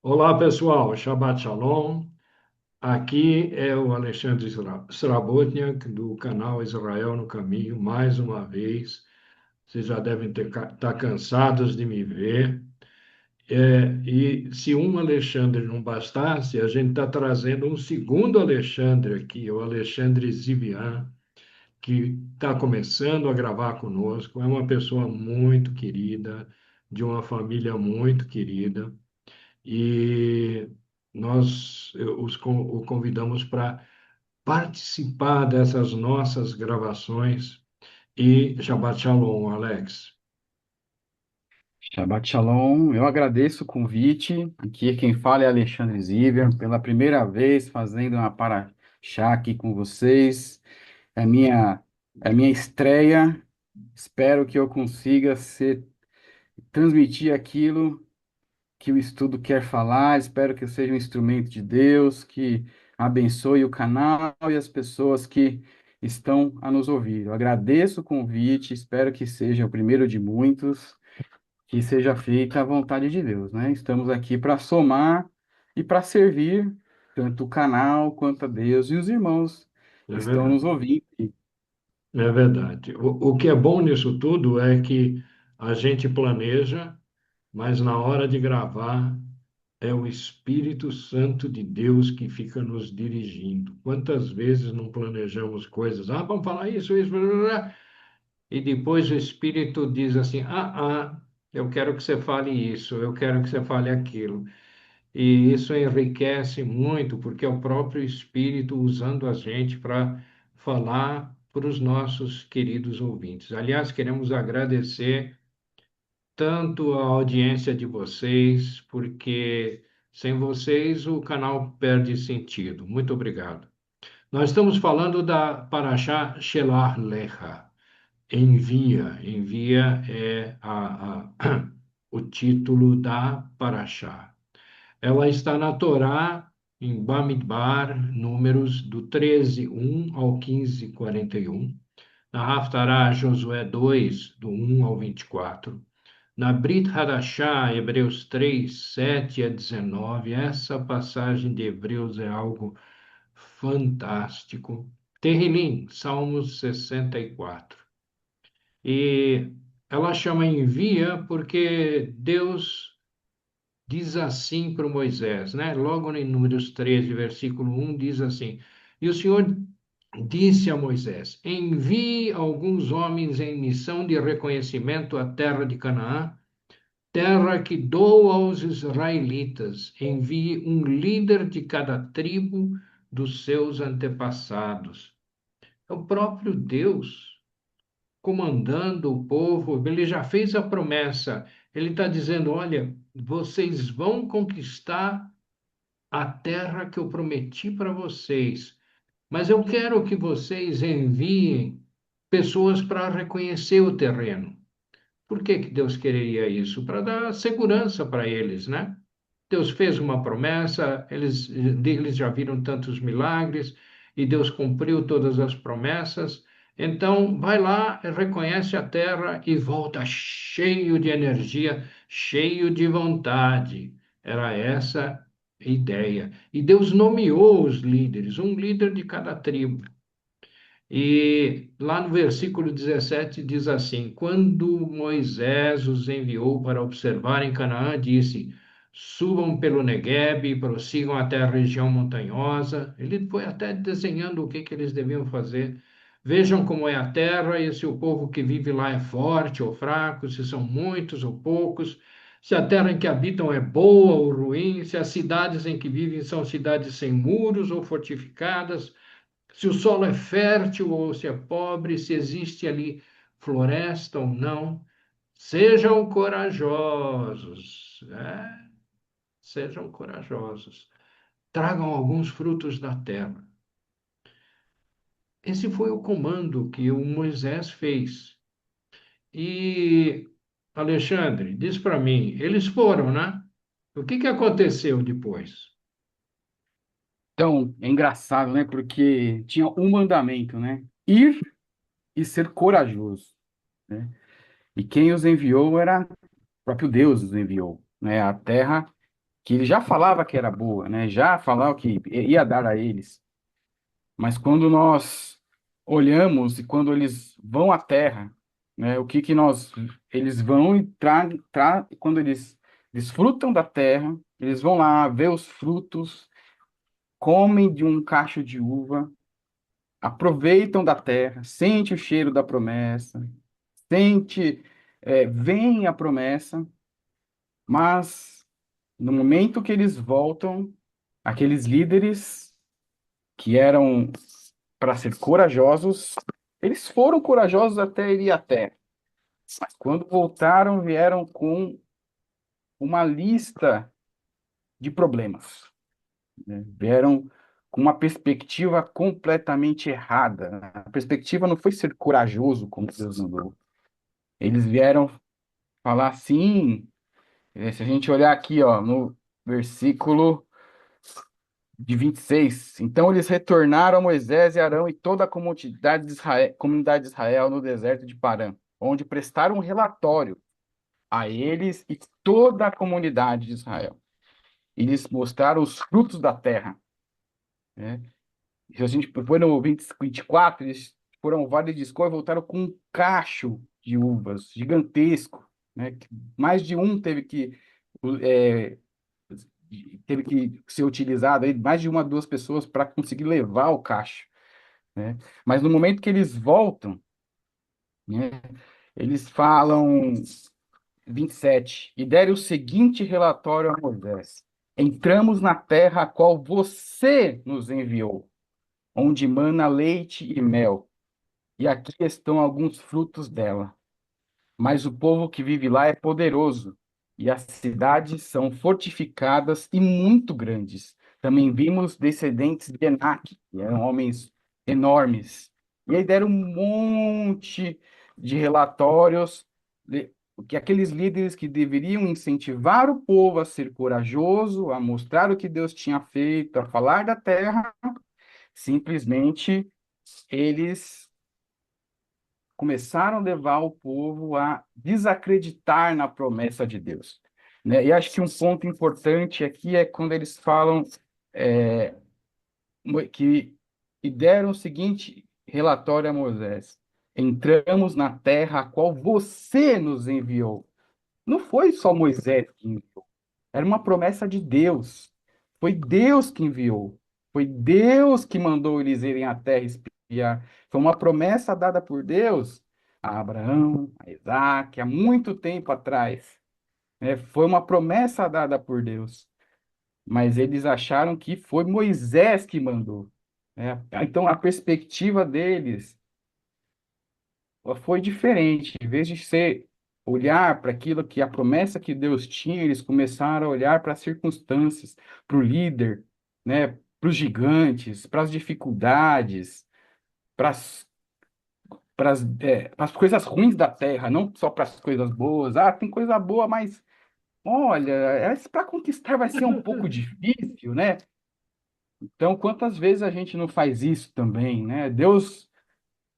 Olá, pessoal. Shabbat Shalom. Aqui é o Alexandre Srabotniak, do canal Israel no Caminho, mais uma vez. Vocês já devem estar cansados de me ver. E se um Alexandre não bastasse, a gente está trazendo um segundo Alexandre aqui, o Alexandre Zivian, que está começando a gravar conosco. É uma pessoa muito querida, de uma família muito querida. E o convidamos para participar dessas nossas gravações. E Shabbat Shalom, Alex. Shabbat Shalom, eu agradeço o convite. Aqui quem fala é Alexandre Ziver, pela primeira vez fazendo uma paraxá aqui com vocês. É minha, é minha estreia. Espero que eu consiga transmitir aquilo que o estudo quer falar. Espero que eu seja um instrumento de Deus, que abençoe o canal e as pessoas que estão a nos ouvir. Eu agradeço o convite, espero que seja o primeiro de muitos. Que seja feita a vontade de Deus, né? Estamos aqui para somar e para servir tanto o canal quanto a Deus e os irmãos É que estão verdade. nos ouvindo. É verdade. O que é bom nisso tudo é que a gente planeja, mas na hora de gravar é o Espírito Santo de Deus que fica nos dirigindo. Quantas vezes não planejamos coisas? Ah, vamos falar isso, blá, blá, blá. E depois o Espírito diz assim: eu quero que você fale isso, eu quero que você fale aquilo. E isso enriquece muito, porque é o próprio Espírito usando a gente para falar para os nossos queridos ouvintes. Aliás, queremos agradecer tanto a audiência de vocês, porque sem vocês o canal perde sentido. Muito obrigado. Nós estamos falando da Parashá Shelach Lecha. Envia é o título da Paraxá. Ela está na Torá, em Bamidbar, números do 13:1 ao 15:41. Na Haftará, Josué 2, do 1 ao 24. Na Brit Hadashá, Hebreus 3:7 a 19. Essa passagem de Hebreus é algo fantástico. Terrilim, Salmos 64. E ela chama envia porque Deus diz assim para Moisés, né? Logo em Números 13, versículo 1, diz assim: E o Senhor disse a Moisés: Envie alguns homens em missão de reconhecimento à terra de Canaã, terra que dou aos israelitas. Envie um líder de cada tribo dos seus antepassados. É o próprio Deus comandando o povo, ele já fez a promessa. Ele está dizendo: olha, vocês vão conquistar a terra que eu prometi para vocês, mas eu quero que vocês enviem pessoas para reconhecer o terreno. Por que que Deus queria isso? Para dar segurança para eles, né? Deus fez uma promessa, eles já viram tantos milagres e Deus cumpriu todas as promessas. Então, vai lá, reconhece a terra e volta cheio de energia, cheio de vontade. Era essa a ideia. E Deus nomeou os líderes, um líder de cada tribo. E lá no versículo 17 diz assim: Quando Moisés os enviou para observar em Canaã, disse: Subam pelo Neguebe e prossigam até a região montanhosa. Ele foi até desenhando o que que eles deviam fazer. Vejam como é a terra e se o povo que vive lá é forte ou fraco, se são muitos ou poucos, se a terra em que habitam é boa ou ruim, se as cidades em que vivem são cidades sem muros ou fortificadas, se o solo é fértil ou se é pobre, se existe ali floresta ou não. Sejam corajosos, né? Sejam corajosos. Tragam alguns frutos da terra. Esse foi o comando que o Moisés fez. E, Alexandre, diz para mim, eles foram, né? O que que aconteceu depois? Então, é engraçado, né? Porque tinha um mandamento, né? Ir e ser corajoso, né? E quem os enviou era o próprio Deus os enviou, né? A terra que ele já falava que era boa, né? Já falava que ia dar a eles. Mas quando nós olhamos e quando eles vão à terra, né? O que que nós eles vão e quando eles desfrutam da terra, eles vão lá ver os frutos, comem de um cacho de uva, aproveitam da terra, sente o cheiro da promessa, sente, vem a promessa, mas no momento que eles voltam, aqueles líderes que eram para ser corajosos, eles foram corajosos até ir à terra. Mas quando voltaram, vieram com uma lista de problemas, né? Vieram com uma perspectiva completamente errada. A perspectiva não foi ser corajoso, como Deus mandou. Eles vieram falar assim, se a gente olhar aqui, ó, no versículo de 26. Então eles retornaram a Moisés e Arão e toda a comunidade de Israel no deserto de Parã, onde prestaram um relatório a eles e toda a comunidade de Israel. E lhes mostraram os frutos da terra, né? Se a gente foi no 24, eles foram ao Vale de Escol e voltaram com um cacho de uvas gigantesco, né? Que mais de um é, teve que ser utilizado, aí, mais de uma, duas pessoas para conseguir levar o cacho, né? Mas no momento que eles voltam, né, eles falam 27, e deram o seguinte relatório a Moisés: Entramos na terra a qual você nos enviou, onde mana leite e mel, e aqui estão alguns frutos dela. Mas o povo que vive lá é poderoso, e as cidades são fortificadas e muito grandes. Também vimos descendentes de Enaque, que eram homens enormes. E aí deram um monte de relatórios, que aqueles líderes que deveriam incentivar o povo a ser corajoso, a mostrar o que Deus tinha feito, a falar da terra, simplesmente eles começaram a levar o povo a desacreditar na promessa de Deus, né? E acho que um ponto importante aqui é quando eles falam é, que e deram o seguinte relatório a Moisés: Entramos na terra a qual você nos enviou. Não foi só Moisés que enviou, era uma promessa de Deus. Foi Deus que enviou. Foi Deus que mandou eles irem à terra espiar. Foi uma promessa dada por Deus a Abraão, a Isaac, há muito tempo atrás, né? Foi uma promessa dada por Deus. Mas eles acharam que foi Moisés que mandou, né? Então a perspectiva deles foi diferente. Em vez de ser olhar para aquilo que a promessa que Deus tinha, eles começaram a olhar para as circunstâncias, para o líder, né? Para os gigantes, para as dificuldades, para as coisas ruins da terra, não só para as coisas boas. Ah, tem coisa boa, mas olha, para conquistar vai ser um pouco difícil, né? Então, quantas vezes a gente não faz isso também, né? Deus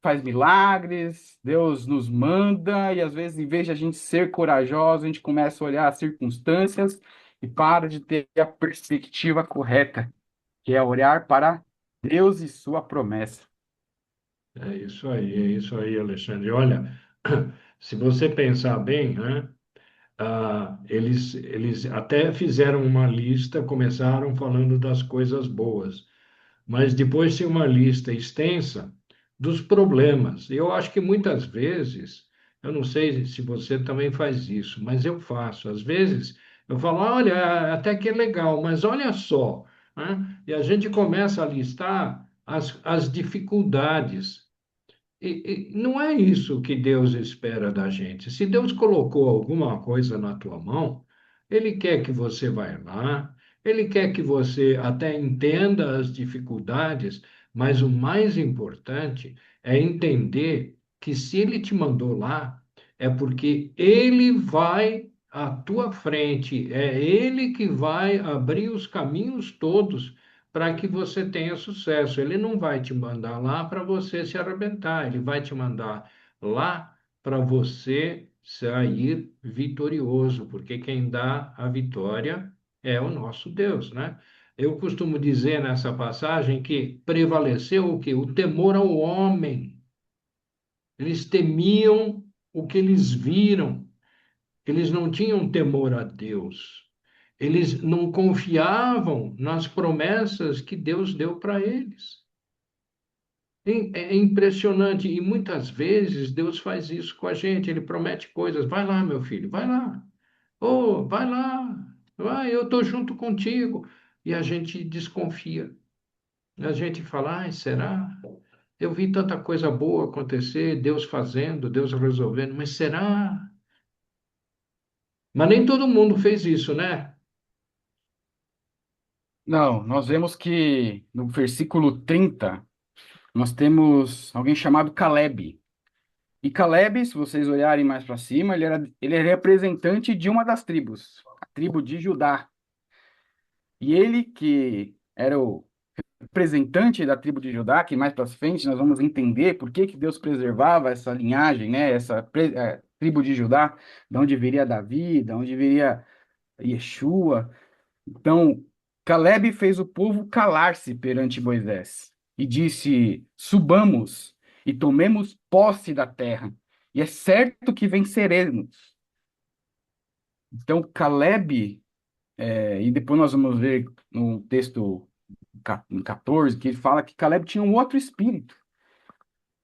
faz milagres, Deus nos manda, e às vezes, em vez de a gente ser corajoso, a gente começa a olhar as circunstâncias e para de ter a perspectiva correta, que é olhar para Deus e sua promessa. É isso aí, Alexandre. Olha, se você pensar bem, né? Eles até fizeram uma lista, começaram falando das coisas boas, mas depois tem uma lista extensa dos problemas. Eu acho que muitas vezes, eu não sei se você também faz isso, mas eu faço. Às vezes eu falo, olha, até que é legal, mas olha só, né? E a gente começa a listar as dificuldades. E não é isso que Deus espera da gente. Se Deus colocou alguma coisa na tua mão, Ele quer que você vá lá, Ele quer que você até entenda as dificuldades, mas o mais importante é entender que se Ele te mandou lá, é porque Ele vai à tua frente, é Ele que vai abrir os caminhos todos para que você tenha sucesso. Ele não vai te mandar lá para você se arrebentar, ele vai te mandar lá para você sair vitorioso, porque quem dá a vitória é o nosso Deus, né? Eu costumo dizer nessa passagem que prevaleceu o quê? O temor ao homem. Eles temiam o que eles viram. Eles não tinham temor a Deus. Eles não confiavam nas promessas que Deus deu para eles. É impressionante, e muitas vezes Deus faz isso com a gente. Ele promete coisas. Vai lá, meu filho, vai lá. Oh, vai lá. Vai, eu estou junto contigo. E a gente desconfia. A gente fala, ai, será? Eu vi tanta coisa boa acontecer, Deus fazendo, Deus resolvendo, mas será? Mas nem todo mundo fez isso, né? Não, nós vemos que no versículo 30 nós temos alguém chamado Caleb. E Caleb, se vocês olharem mais para cima, ele era representante de uma das tribos, a tribo de Judá. E ele, que era o representante da tribo de Judá, que mais para frente nós vamos entender por que que Deus preservava essa linhagem, né, tribo de Judá, de onde viria Davi, de onde viria Yeshua. Então, Caleb fez o povo calar-se perante Moisés e disse: Subamos e tomemos posse da terra, e é certo que venceremos. Então, Caleb, e depois nós vamos ver no texto em 14, que ele fala que Caleb tinha um outro espírito.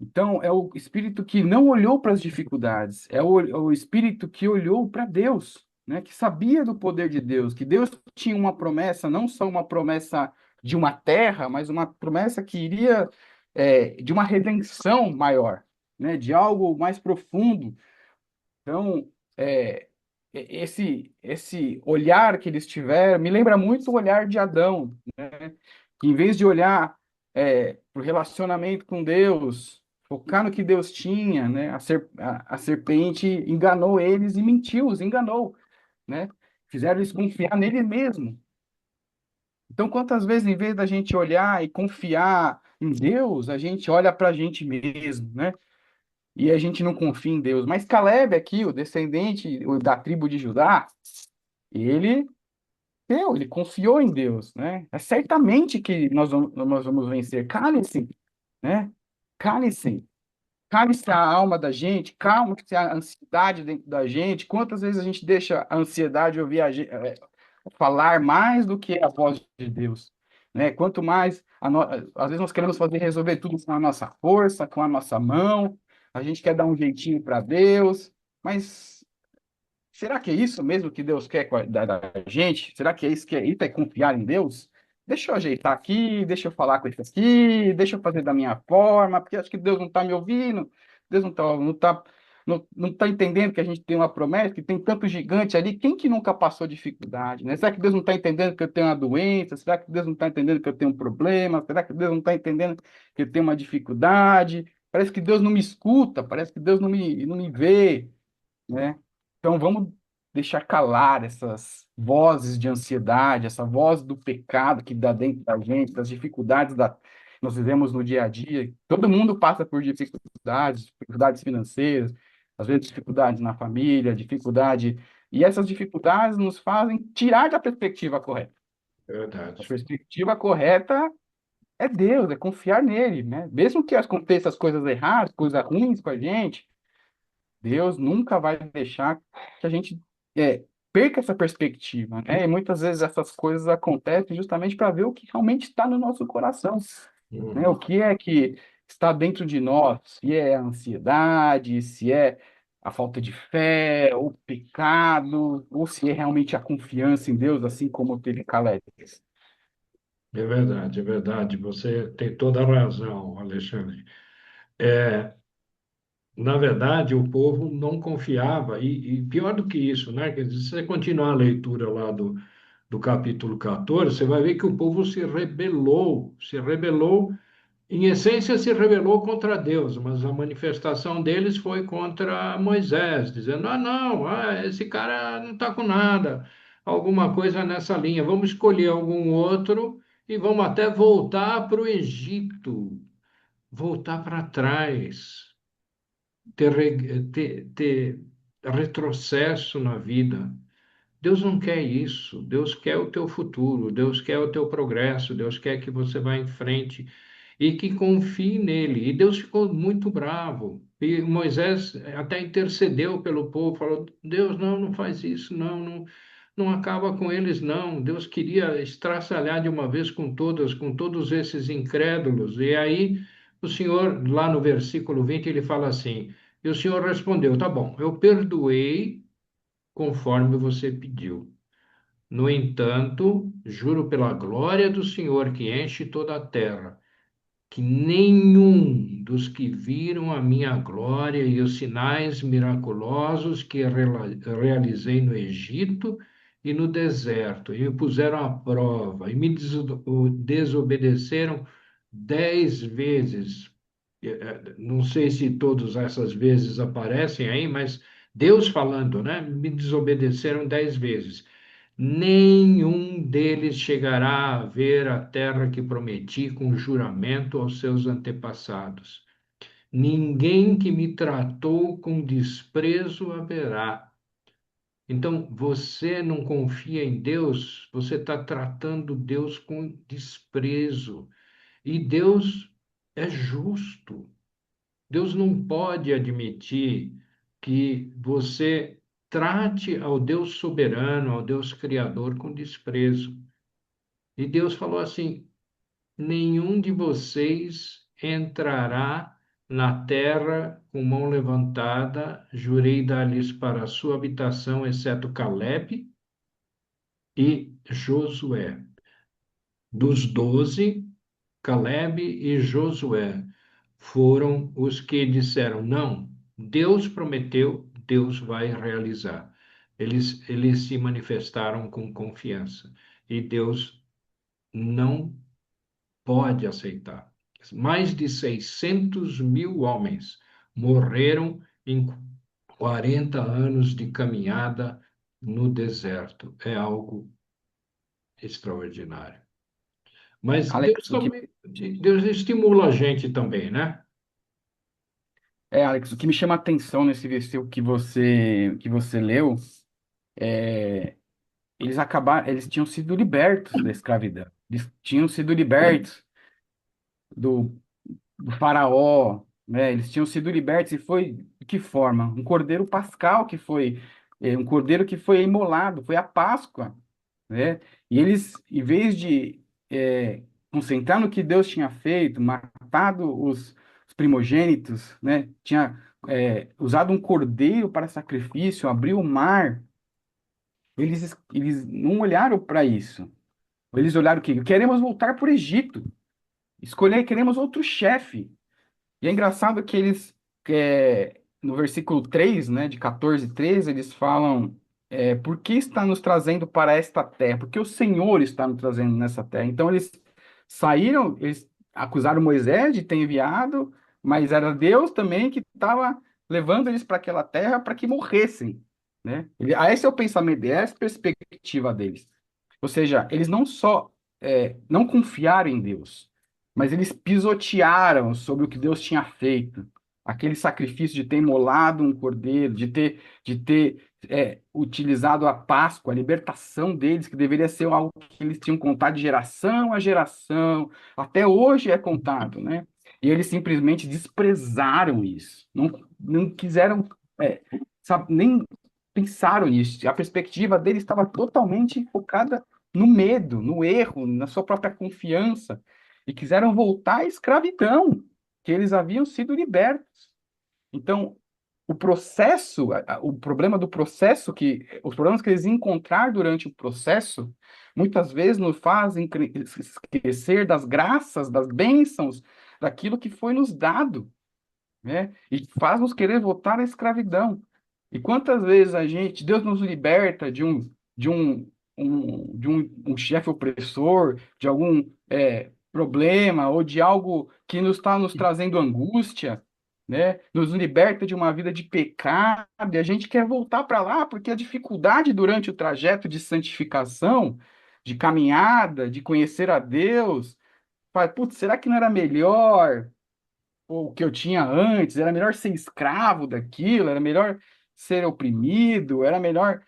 Então, é o espírito que não olhou para as dificuldades, é o espírito que olhou para Deus, né? Que sabia do poder de Deus, que Deus tinha uma promessa, não só uma promessa de uma terra, mas uma promessa que iria, de uma redenção maior, né? De algo mais profundo. Então, é, esse olhar que eles tiveram me lembra muito o olhar de Adão, que em vez de olhar para o relacionamento com Deus, focar no que Deus tinha, né? A serpente enganou eles e mentiu, os enganou, né? Fizeram eles confiar nele mesmo. Então, quantas vezes, em vez da gente olhar e confiar em Deus, a gente olha para a gente mesmo, né? E a gente não confia em Deus. Mas Caleb aqui, o descendente da tribo de Judá, ele ele confiou em Deus, né? É certamente que nós vamos vencer. Cale-se, né? Cale-se. Cale-se a alma da gente, calma-se a ansiedade dentro da gente. Quantas vezes a gente deixa a ansiedade ouvir falar mais do que a voz de Deus, né? Quanto mais, às vezes nós queremos resolver tudo com a nossa força, com a nossa mão, a gente quer dar um jeitinho para Deus, mas será que é isso mesmo que Deus quer da gente? Será que é isso é confiar em Deus? Deixa eu ajeitar aqui, deixa eu falar com esse aqui, deixa eu fazer da minha forma, porque acho que Deus não está me ouvindo, Deus não tá entendendo que a gente tem uma promessa, que tem tanto gigante ali. Quem que nunca passou dificuldade, né? Será que Deus não está entendendo que eu tenho uma doença? Será que Deus não está entendendo que eu tenho um problema? Será que Deus não está entendendo que eu tenho uma dificuldade? Parece que Deus não me escuta, parece que Deus não me vê, né? Então vamos deixar calar essas vozes de ansiedade, essa voz do pecado que dá dentro da gente, das dificuldades que nós vivemos no dia a dia. Todo mundo passa por dificuldades financeiras, às vezes dificuldades na família, e essas dificuldades nos fazem tirar da perspectiva correta. É A verdade. perspectiva correta é Deus, é confiar nele, né? Mesmo que aconteçam as coisas erradas, coisas ruins com a gente, Deus nunca vai deixar que a gente perca essa perspectiva, né? E muitas vezes essas coisas acontecem justamente para ver o que realmente está no nosso coração, né? O Uhum. que é que está dentro de nós, se é a ansiedade, se é a falta de fé, o pecado, ou se é realmente a confiança em Deus, assim como teve Caleb. É verdade, é verdade. Você tem toda a razão, Alexandre. É, na verdade, o povo não confiava, e pior do que isso, né? Quer dizer, se você continuar a leitura lá do capítulo 14, você vai ver que o povo se rebelou, em essência se rebelou contra Deus, mas a manifestação deles foi contra Moisés, dizendo: ah, não, esse cara não está com nada, alguma coisa nessa linha, vamos escolher algum outro e vamos até voltar para o Egito, voltar para trás, ter retrocesso na vida. Deus não quer isso. Deus quer o teu futuro, Deus quer o teu progresso, Deus quer que você vá em frente e que confie nele. E Deus ficou muito bravo. E Moisés até intercedeu pelo povo, falou: Deus, não, não faz isso, não, não, não acaba com eles, não. Deus queria estraçalhar de uma vez com todas, com todos esses incrédulos. E aí o Senhor, lá no versículo 20 ele fala assim: e o Senhor respondeu: tá bom, eu perdoei conforme você pediu. No entanto, juro pela glória do Senhor que enche toda a terra, que nenhum dos que viram a minha glória e os sinais miraculosos que realizei no Egito e no deserto, e me puseram à prova, e me desobedeceram 10 vezes. Não sei se todas essas vezes aparecem aí, mas Deus falando, né? Me desobedeceram 10 vezes. Nenhum deles chegará a ver a terra que prometi com juramento aos seus antepassados. Ninguém que me tratou com desprezo haverá. Então, você não confia em Deus, você está tratando Deus com desprezo. E Deus é justo. Deus não pode admitir que você trate ao Deus soberano, ao Deus criador com desprezo. E Deus falou assim: nenhum de vocês entrará na terra com mão levantada, jurei dar-lhes para a sua habitação, exceto Caleb e Josué. Dos 12, Caleb e Josué foram os que disseram: não, Deus prometeu, Deus vai realizar. Eles se manifestaram com confiança e Deus não pode aceitar. Mais de 600 mil homens morreram em 40 anos de caminhada no deserto. É algo extraordinário. Mas Deus Alex, também, Deus estimula a gente também, né? Alex, o que me chama a atenção nesse versículo que você leu, é, eles tinham sido libertos da escravidão. Eles tinham sido libertos do, do faraó, né? Eles tinham sido libertos e foi de que forma? Um cordeiro pascal que foi, um cordeiro que foi imolado, foi a Páscoa, né? E eles, em vez de concentrar no que Deus tinha feito, matado os primogênitos, né? Tinha usado um cordeiro para sacrifício, abriu o mar. Eles não olharam para isso. Eles olharam o quê? Queremos voltar para o Egito. Queremos outro chefe. E é engraçado que eles, no versículo 3, né, de 14:13, eles falam, por que está nos trazendo para esta terra? Porque o Senhor está nos trazendo nessa terra. Então eles saíram, eles acusaram Moisés de ter enviado, mas era Deus também que estava levando eles para aquela terra para que morressem, né? Esse é o pensamento, essa é a perspectiva deles. Ou seja, eles não só não confiaram em Deus, mas eles pisotearam sobre o que Deus tinha feito. Aquele sacrifício de ter imolado um cordeiro, de ter utilizado a Páscoa, a libertação deles, que deveria ser algo que eles tinham contado de geração a geração, até hoje é contado, né? E eles simplesmente desprezaram isso, não quiseram, sabe, nem pensaram nisso. A perspectiva deles estava totalmente focada no medo, no erro, na sua própria confiança, e quiseram voltar à escravidão, que eles haviam sido libertos. Então, o processo, o problema do processo, os problemas que eles encontraram durante o processo, muitas vezes nos fazem esquecer das graças, das bênçãos, daquilo que foi nos dado, né? E faz-nos querer voltar à escravidão. E quantas vezes Deus nos liberta de um chefe opressor, de algum problema, ou de algo que nos está nos trazendo angústia, né? Nos liberta de uma vida de pecado, e a gente quer voltar para lá, porque a dificuldade durante o trajeto de santificação, de caminhada, de conhecer a Deus, fala, putz, será que não era melhor o que eu tinha antes? Era melhor ser escravo daquilo, era melhor ser oprimido, era melhor.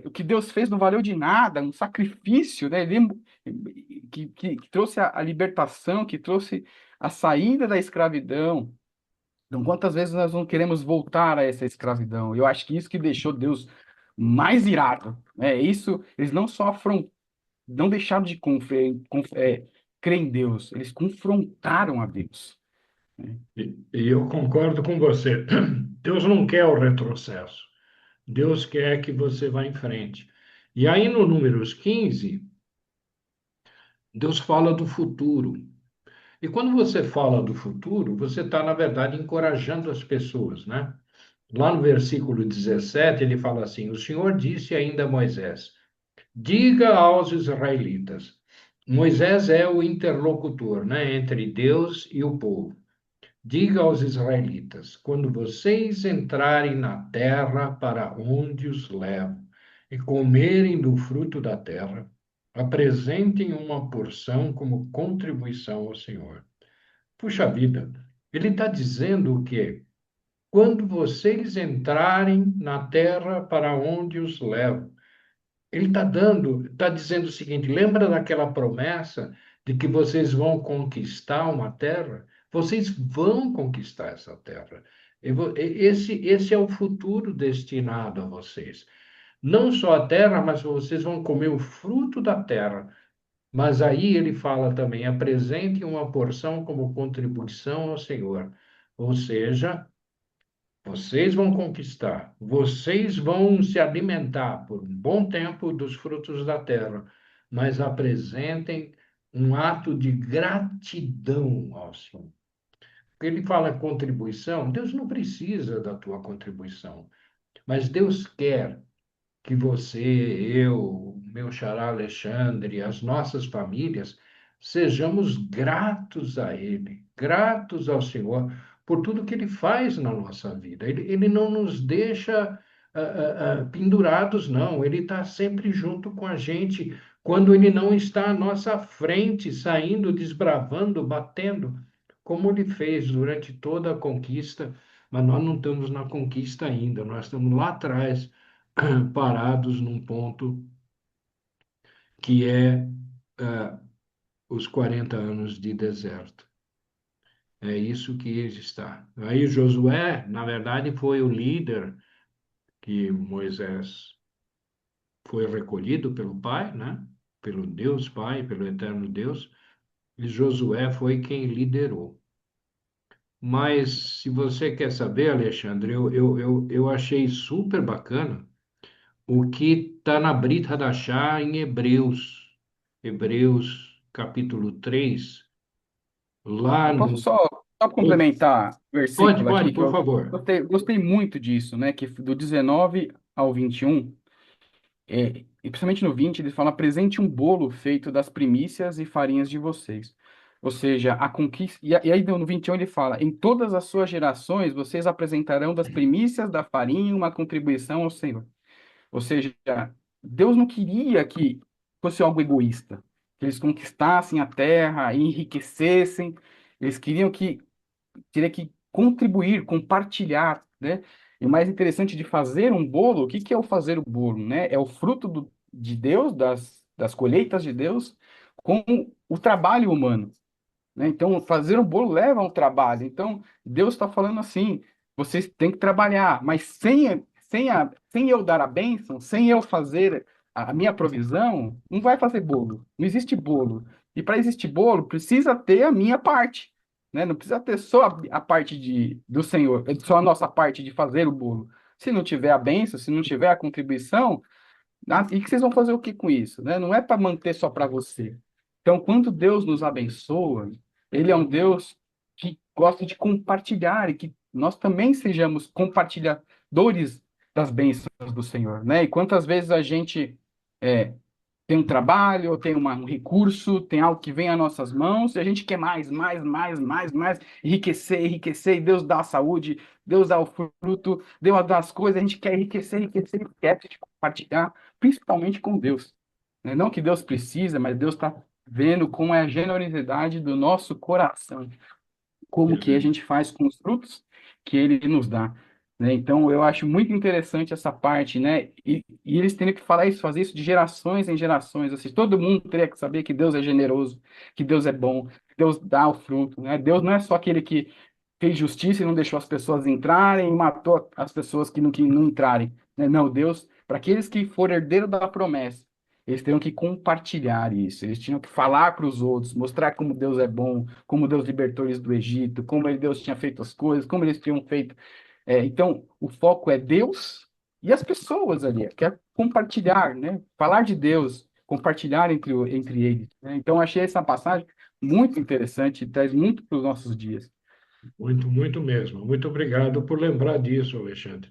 o que Deus fez não valeu de nada, um sacrifício, né? Que trouxe a libertação, que trouxe a saída da escravidão. Então, quantas vezes nós não queremos voltar a essa escravidão? Eu acho que isso que deixou Deus mais irado, né? Isso, eles não só não deixaram de crer em Deus, eles confrontaram a Deus, né? E eu concordo com você. Deus não quer o retrocesso. Deus quer que você vá em frente. E aí, no Números 15, Deus fala do futuro. E quando você fala do futuro, você está, na verdade, encorajando as pessoas, né? Lá no versículo 17, ele fala assim: O Senhor disse ainda a Moisés: Diga aos israelitas. Moisés é o interlocutor, né, entre Deus e o povo. Diga aos israelitas: quando vocês entrarem na terra para onde os levo e comerem do fruto da terra, apresentem uma porção como contribuição ao Senhor. Puxa vida, ele está dizendo o quê? Quando vocês entrarem na terra para onde os levo. Ele está dizendo o seguinte: lembra daquela promessa de que vocês vão conquistar uma terra? Vocês vão conquistar essa terra. Esse é o futuro destinado a vocês. Não só a terra, mas vocês vão comer o fruto da terra. Mas aí ele fala também: apresente uma porção como contribuição ao Senhor. Ou seja, vocês vão conquistar, vocês vão se alimentar por um bom tempo dos frutos da terra, mas apresentem um ato de gratidão ao Senhor. Ele fala contribuição, Deus não precisa da tua contribuição, mas Deus quer que você, eu, meu xará Alexandre, as nossas famílias, sejamos gratos a Ele, gratos ao Senhor por tudo que Ele faz na nossa vida. Ele não nos deixa pendurados, não. Ele está sempre junto com a gente quando Ele não está à nossa frente, saindo, desbravando, batendo, como Ele fez durante toda a conquista. Mas nós não estamos na conquista ainda, nós estamos lá atrás parados num ponto que é os 40 anos de deserto. É isso que ele está. Aí Josué, na verdade, foi o líder que Moisés foi recolhido pelo Pai, né? Pelo Deus Pai, pelo eterno Deus, e Josué foi quem liderou. Mas se você quer saber, Alexandre, eu achei super bacana o que está na Brit Hadashah em Hebreus, Hebreus capítulo 3 lá Eu posso no. só complementar o Pode, versículo pode, aqui, que por eu favor. gostei muito disso, né? Que do 19 ao 21, e principalmente no 20, ele fala: apresente um bolo feito das primícias e farinhas de vocês. Ou seja, a conquista. E aí no 21 ele fala: em todas as suas gerações, vocês apresentarão das primícias da farinha uma contribuição ao Senhor. Ou seja, Deus não queria que fosse algo egoísta, que eles conquistassem a terra e enriquecessem. Eles queriam que teria que contribuir, compartilhar, né? E o mais interessante de fazer um bolo, o que que é o fazer o bolo, né? É o fruto de Deus, das colheitas de Deus, com o trabalho humano, né? Então, fazer um bolo leva um trabalho. Então, Deus está falando assim: vocês têm que trabalhar, mas sem eu dar a bênção, sem eu fazer a minha provisão, não vai fazer bolo. Não existe bolo. E para existir bolo, precisa ter a minha parte, né? Não precisa ter só a parte do Senhor, só a nossa parte de fazer o bolo. Se não tiver a bênção, se não tiver a contribuição, e que vocês vão fazer o que com isso, né? Não é para manter só para você. Então, quando Deus nos abençoa, Ele é um Deus que gosta de compartilhar e que nós também sejamos compartilhadores das bênçãos do Senhor, né? E quantas vezes a gente é, tem um trabalho, ou tem um recurso, tem algo que vem às nossas mãos, e a gente quer mais, mais, mais, mais, mais, enriquecer, enriquecer, e Deus dá a saúde, Deus dá o fruto, Deus dá as coisas, a gente quer enriquecer, enriquecer, quer compartilhar, principalmente com Deus, né? Não que Deus precisa, mas Deus está vendo como é a generosidade do nosso coração, como É que a verdade. gente faz com os frutos que Ele nos dá. né? Então, eu acho muito interessante essa parte, né? E eles teriam que falar isso, fazer isso de gerações em gerações. Assim, todo mundo teria que saber que Deus é generoso, que Deus é bom, que Deus dá o fruto, né? Deus não é só aquele que fez justiça e não deixou as pessoas entrarem e matou as pessoas que não entrarem, né? Não, Deus, para aqueles que forem herdeiros da promessa, eles teriam que compartilhar isso, eles tinham que falar para os outros, mostrar como Deus é bom, como Deus libertou eles do Egito, Deus tinha feito as coisas, como eles tinham feito. Então, o foco é Deus e as pessoas ali, que é compartilhar, né? Falar de Deus, compartilhar entre eles, né? Então, achei essa passagem muito interessante e traz muito para os nossos dias. Muito, muito mesmo. Muito obrigado por lembrar disso, Alexandre.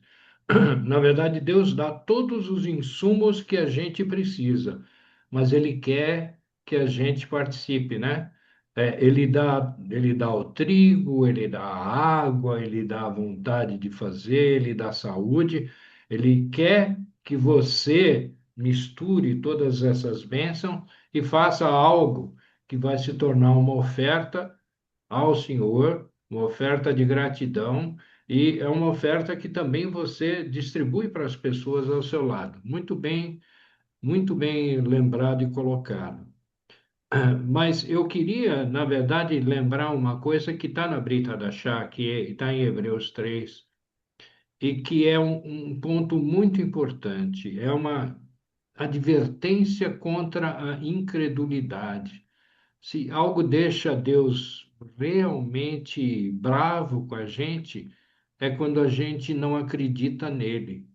Na verdade, Deus dá todos os insumos que a gente precisa, mas Ele quer que a gente participe, né? Ele dá o trigo, Ele dá a água, Ele dá a vontade de fazer, Ele dá a saúde. Ele quer que você misture todas essas bênçãos e faça algo que vai se tornar uma oferta ao Senhor, uma oferta de gratidão, e é uma oferta que também você distribui para as pessoas ao seu lado. Muito bem lembrado e colocado. Mas eu queria, na verdade, lembrar uma coisa que está na Brita da Chá, que está em Hebreus 3, e que é um ponto muito importante. É uma advertência contra a incredulidade. Se algo deixa Deus realmente bravo com a gente, é quando a gente não acredita nele.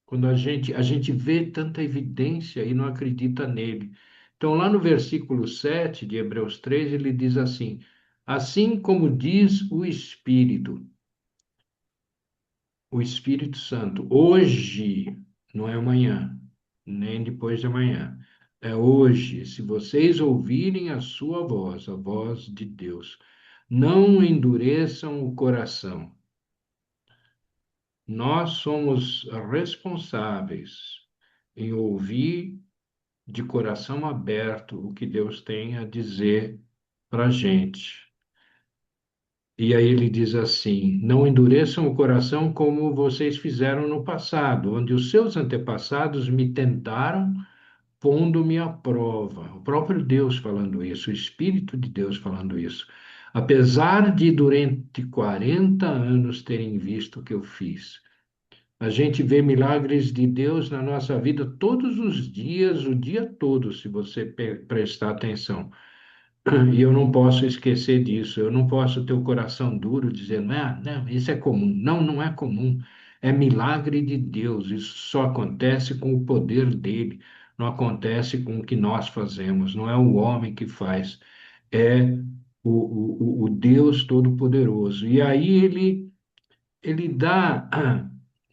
Quando a gente vê tanta evidência e não acredita nele. Então, lá no versículo 7 de Hebreus 3, ele diz assim: Assim como diz o Espírito Santo, hoje, não é amanhã, nem depois de amanhã, é hoje, se vocês ouvirem a sua voz, a voz de Deus, não endureçam o coração. Nós somos responsáveis em ouvir de coração aberto o que Deus tem a dizer para a gente. E aí ele diz assim: Não endureçam o coração como vocês fizeram no passado, onde os seus antepassados me tentaram, pondo-me à prova. O próprio Deus falando isso, o Espírito de Deus falando isso. Apesar de durante 40 anos terem visto o que eu fiz. A gente vê milagres de Deus na nossa vida todos os dias, o dia todo, se você prestar atenção. E eu não posso esquecer disso. Eu não posso ter o coração duro dizendo, ah, não, isso é comum. Não, não é comum. É milagre de Deus. Isso só acontece com o poder dele. Não acontece com o que nós fazemos. Não é o homem que faz. É o Deus Todo-Poderoso. E aí ele dá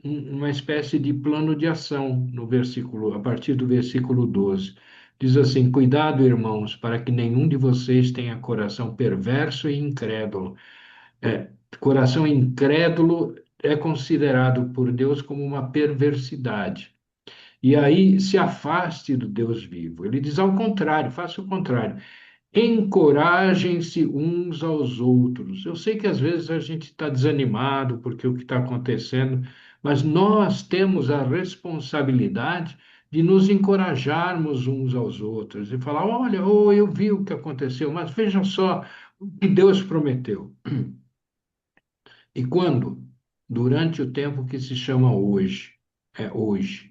uma espécie de plano de ação no versículo, a partir do versículo 12. Diz assim: Cuidado, irmãos, para que nenhum de vocês tenha coração perverso e incrédulo. É, coração incrédulo é considerado por Deus como uma perversidade. E aí se afaste do Deus vivo. Ele diz ao contrário, faça o contrário. Encorajem-se uns aos outros. Eu sei que às vezes a gente está desanimado porque o que está acontecendo, mas nós temos a responsabilidade de nos encorajarmos uns aos outros e falar: olha, oh, eu vi o que aconteceu, mas veja só o que Deus prometeu. E quando? Durante o tempo que se chama hoje,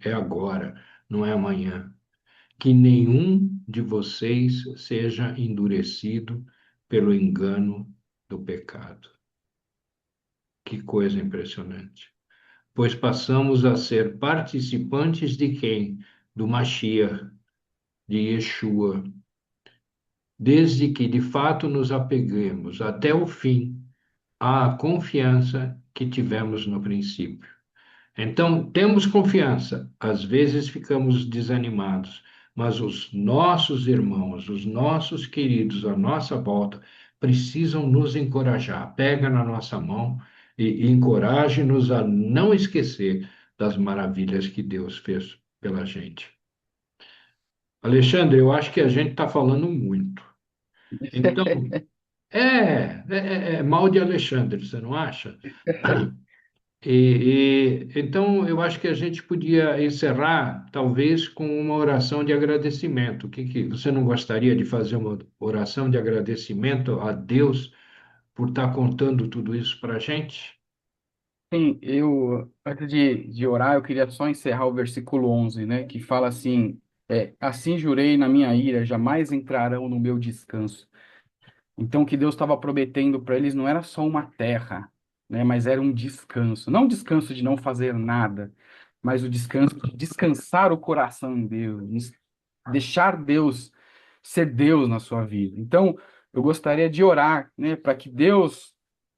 é agora, não é amanhã, que nenhum de vocês seja endurecido pelo engano do pecado. Que coisa impressionante. Pois passamos a ser participantes de quem? Do Mashiach, de Yeshua, desde que de fato nos apeguemos até o fim à confiança que tivemos no princípio. Então, temos confiança, às vezes ficamos desanimados, mas os nossos irmãos, os nossos queridos à nossa volta, precisam nos encorajar. Pega na nossa mão e encoraje-nos a não esquecer das maravilhas que Deus fez pela gente. Alexandre, eu acho que a gente está falando muito. Então, é mal de Alexandre, você não acha? Então, eu acho que a gente podia encerrar, talvez, com uma oração de agradecimento. Você não gostaria de fazer uma oração de agradecimento a Deus por estar contando tudo isso para a gente? Sim, antes de orar, eu queria só encerrar o versículo 11, né, que fala assim, assim jurei na minha ira, jamais entrarão no meu descanso. Então, o que Deus estava prometendo para eles não era só uma terra, né, mas era um descanso. Não um descanso de não fazer nada, mas o descanso de descansar o coração em Deus, deixar Deus ser Deus na sua vida. Então, eu gostaria de orar, né, para que Deus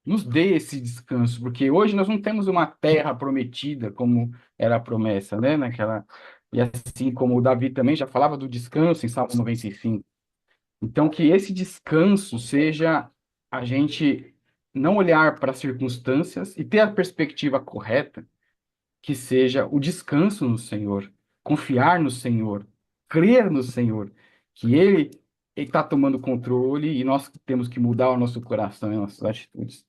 nos dê esse descanso, porque hoje nós não temos uma terra prometida como era a promessa, né, naquela. E assim como o Davi também já falava do descanso em Salmo 95. Então, que esse descanso seja a gente não olhar para as circunstâncias e ter a perspectiva correta, que seja o descanso no Senhor, confiar no Senhor, crer no Senhor, que Ele está tomando controle e nós temos que mudar o nosso coração e nossas atitudes.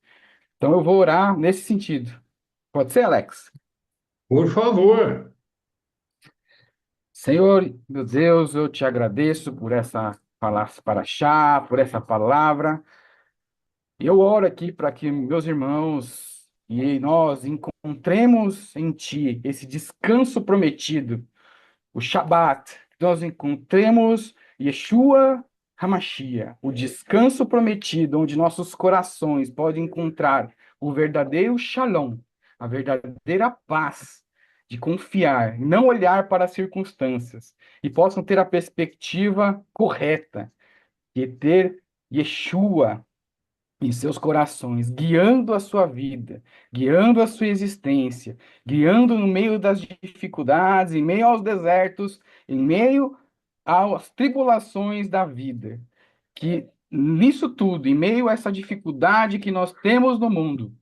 Então, eu vou orar nesse sentido. Pode ser, Alex? Por favor. Senhor, meu Deus, eu te agradeço por essa palavra para chá, por essa palavra. E eu oro aqui para que meus irmãos e nós encontremos em Ti esse descanso prometido, o Shabat, que nós encontremos Yeshua Hamashia, o descanso prometido, onde nossos corações podem encontrar o verdadeiro Shalom, a verdadeira paz de confiar, não olhar para as circunstâncias, e possam ter a perspectiva correta de ter Yeshua em seus corações, guiando a sua vida, guiando a sua existência, guiando no meio das dificuldades, em meio aos desertos, em meio às tribulações da vida. Que nisso tudo, em meio a essa dificuldade que nós temos no mundo,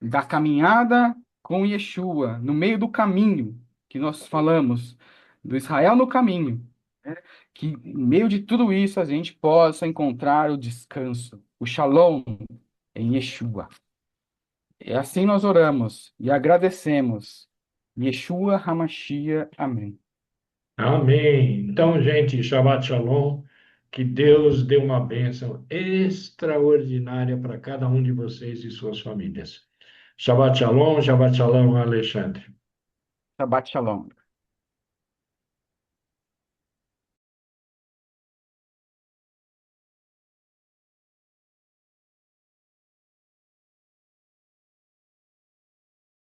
da caminhada com Yeshua, no meio do caminho que nós falamos, do Israel no caminho, né? Que em meio de tudo isso a gente possa encontrar o descanso, o Shalom em Yeshua. E assim nós oramos e agradecemos. Yeshua Hamashia. Amém. Amém. Então, gente, Shabbat Shalom. Que Deus dê uma bênção extraordinária para cada um de vocês e suas famílias. Shabbat Shalom, Alexandre. Shabbat Shalom.